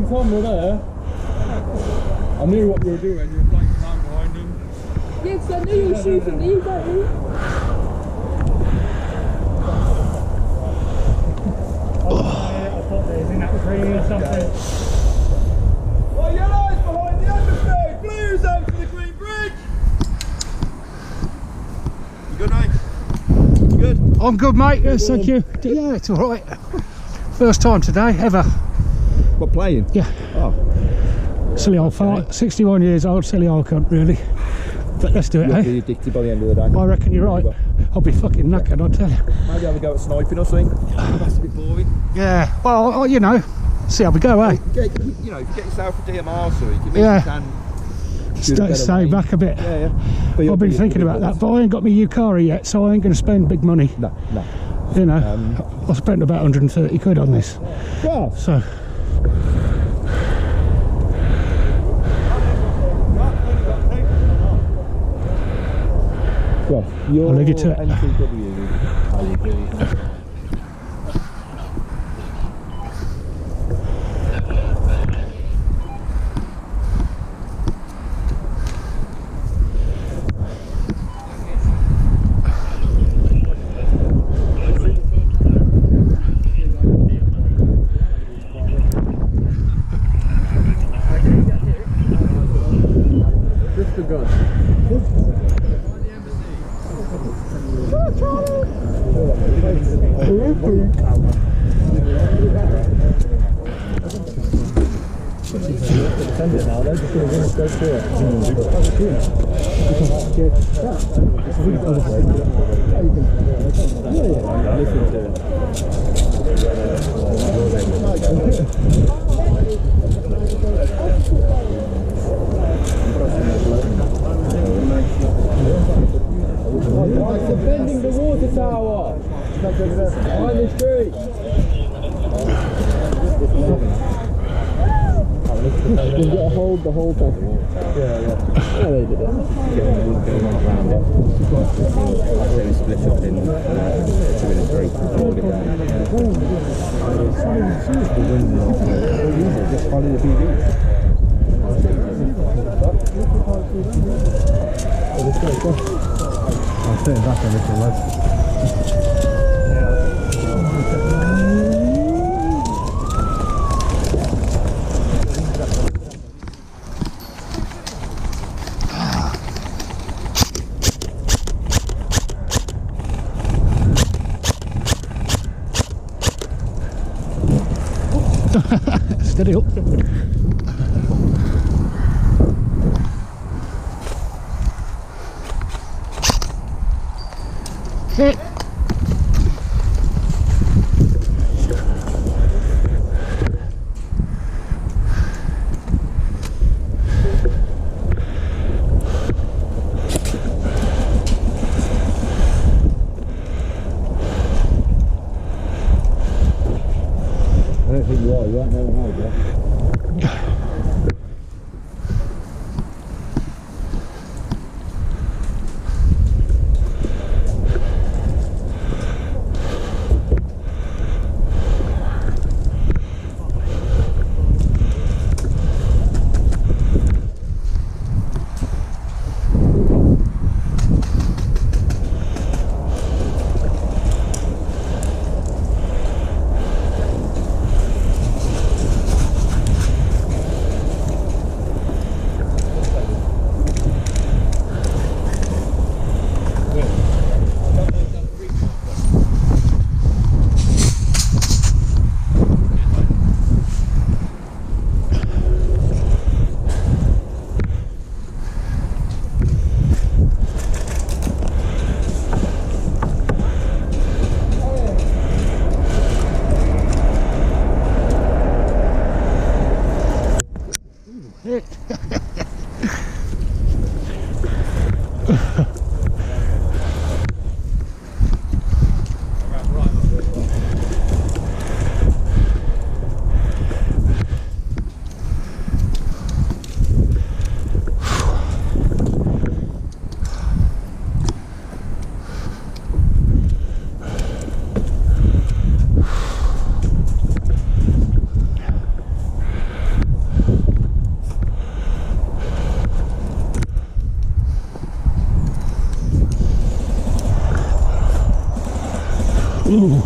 Tom were there, I knew what you were doing. You were playing around behind them. Yeah, because I knew you were shooting me, don't you? I thought they was in that tree or something. Well, yellow's behind the underside. Blue's over to the Green Bridge. You good, mate? You good? I'm good, mate. Yes, thank you. Yeah, it's all right. First time today, ever. What, playing? Yeah. Oh. Silly old fart. 61 years old, silly old cunt, really. But let's do it, You'll eh? be addicted by the end of the day. I reckon you're right. I'll be fucking knackered, I tell you. Maybe have a go at sniping or something. That's a bit boring. Yeah, well, you know, see how we go, eh? If you get yourself a DMR so you Yeah. can Stay back a bit. Yeah. I've been thinking about that, but I ain't got my Yukari yet, so I ain't going to spend big money. No. You know, I spent about 130 quid on this. Well, So, your I'll leave you to it. NTW. Defending the water tower behind the street. You've got to hold the whole festival. Yeah, they did it. They split up in 2 and 3 and hold it down. Just follow the PV. I'm sitting back a little less. Steady up. Hit. I don't think you are, you won't know now, Jeff. Ooh.